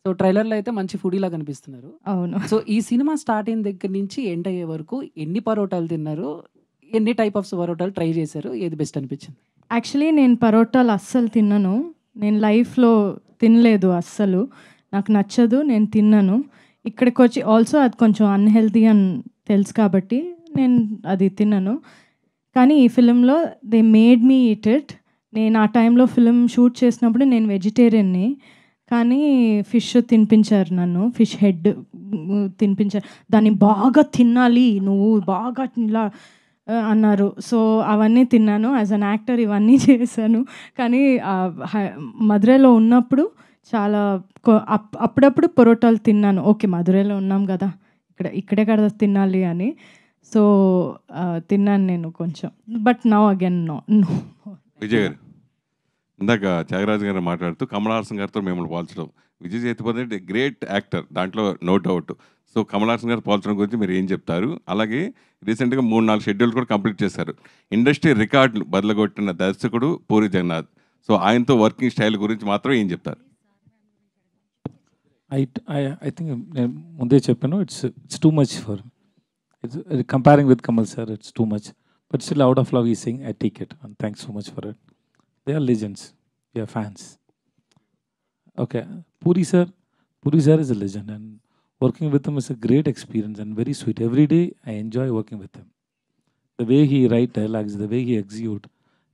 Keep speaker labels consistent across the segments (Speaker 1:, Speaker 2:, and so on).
Speaker 1: So ట్రైలర్‌లో అయితే మంచి ఫుడీలా కనిపిస్తున్నారు.
Speaker 2: అవును.
Speaker 1: సో ఈ సినిమా స్టార్ట్ అయిన దగ్గర నుంచి ఎండ్ అయ్యే వరకు ఎన్ని పరోటాలు తిన్నారు? ఎన్ని టైప్ ఆఫ్ పరోటాలు ట్రై చేశారు? ఏది బెస్ట్ అనిపించింది?
Speaker 2: యాక్చువల్లీ నేను పరోటాలు అస్సలు తినను. నేను లైఫ్‌లో తినలేదు అస్సలు. నాకు నచ్చదు. నేను తినను. ఇక్కడికొచ్చి ఆల్సో అది కొంచెం అన్‌హెల్తీ అని తెలుసు కాబట్టి నేను అది తినను. కానీ ఈ ఫిల్మ్‌లో they made me eat it. నేను ఆ టైంలో ఫిల్మ్ షూట్ చేసినప్పుడు నేను వెజిటేరియన్‌ని. కానీ ఫిష్ తినిపించారు నన్ను. ఫిష్ హెడ్ తినిపించారు. దాన్ని బాగా తినాలి నువ్వు బాగా ఇలా అన్నారు. సో అవన్నీ తిన్నాను. యాజ్ అన్ యాక్టర్ ఇవన్నీ చేశాను. కానీ మదురైలో ఉన్నప్పుడు చాలా అప్పుడప్పుడు పరోటాలు తిన్నాను. ఓకే, మదురైలో ఉన్నాం కదా, ఇక్కడే కదా తినాలి అని. సో తిన్నాను నేను కొంచెం. But now again no.
Speaker 3: Vijay గారు, ఇందాక త్యాగరాజు గారు మాట్లాడుతూ కమల్ హాసన్ గారితో మిమ్మల్ని పోల్చడం, విజయ్ సేతుపతి అంటే గ్రేట్ యాక్టర్, దాంట్లో no doubt. So Kamal Haasan గారు పోల్చడం గురించి మీరు ఏం చెప్తారు? అలాగే రీసెంట్గా 3-4 షెడ్యూల్ కూడా కంప్లీట్ చేశారు. ఇండస్ట్రీ రికార్డులు బదలగొట్టిన దర్శకుడు పూరి జగన్నాథ్. సో ఆయనతో వర్కింగ్ స్టైల్ గురించి మాత్రం ఏం చెప్తారు?
Speaker 4: I think నేను ముందే చెప్పాను, it's too much for it's comparing with Kamal sir, it's too much. But still out of love ఈ thing I take it and thanks so much for it. They are legends, we are fans. Okay, Puri sir is a legend and working with him is a great experience and very sweet. Every day I enjoy working with him. The way he write dialogues, the way he execute,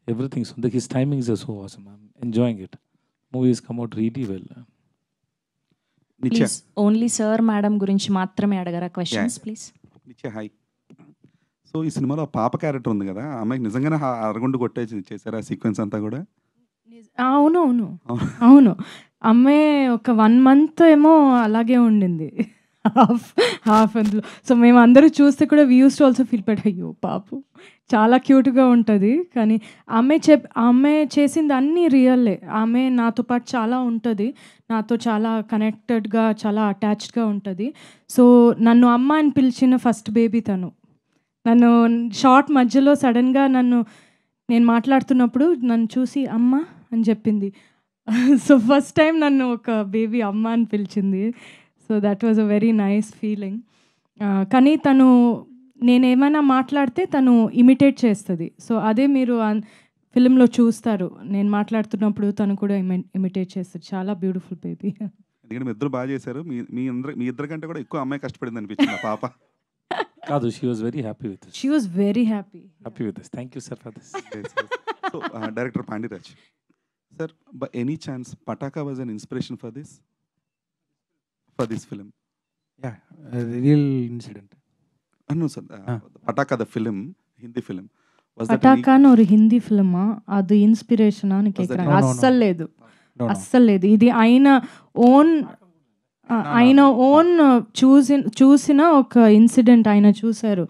Speaker 4: everything. So his timings are so awesome. I'm enjoying it. Movies come out really well.
Speaker 5: Please only sir madam గురించి మాత్రమే అడగరా questions please.
Speaker 6: నిత్య hi. So ఈ సినిమాలో పాప character ఉంది కదా, అమ్మాయికి నిజంగానే అరగుండు కొట్టేసి చేశారు ఆ సీక్వెన్స్ అంతా కూడా?
Speaker 2: అవును. అమ్మాయి ఒక 1 month ఏమో అలాగే ఉండింది, హాఫ్ అందులో. సో మేము అందరూ చూస్తే కూడా we use to also feel but అయ్యో పాపు చాలా క్యూట్గా ఉంటుంది. కానీ అమ్మాయి చేసింది అన్నీ రియల్లే. ఆమె నాతో పాటు చాలా ఉంటుంది, నాతో చాలా కనెక్టెడ్గా, చాలా అటాచ్డ్గా ఉంటుంది. సో నన్ను అమ్మ అని పిలిచిన ఫస్ట్ బేబీ తను. నన్ను షార్ట్ మధ్యలో సడన్గా నేను మాట్లాడుతున్నప్పుడు నన్ను చూసి అమ్మ అని చెప్పింది. సో ఫస్ట్ టైం నన్ను ఒక బేబీ అమ్మ అని పిలిచింది. So that was a very nice feeling. కానీ తను నేనేమైనా మాట్లాడితే తను ఇమిటేట్ చేస్తుంది. సో అదే మీరు ఫిలింలో చూస్తారు, నేను మాట్లాడుతున్నప్పుడు తను కూడా ఇమిటేట్ చేస్తుంది. చాలా బ్యూటిఫుల్ బేబీ.
Speaker 6: ఎందుకంటే మీ ఇద్దరు బాగా చేశారు. మీ ఇద్దరి కంటే కూడా ఎక్కువ అమ్మాయి కష్టపడింది అనిపించింది పాప.
Speaker 4: కాదు, she was very happy with
Speaker 2: she was very happy
Speaker 4: with this. Thank you sir for this.
Speaker 6: So director Pandiraj sir, by any chance Pataka was an inspiration for this film?
Speaker 7: Yeah, real incident.
Speaker 6: No sir, Pataka the film, Hindi film.
Speaker 2: Pataka అని ఒక హిందీ ఫిల్మా? అది ఇన్స్పిరేషనా అని కేకురా? అస్సలు లేదు, అస్సలు లేదు. ఇది ఆయన ఓన్ చూసిన ఒక ఇన్సిడెంట్ ఆయన చూశారు.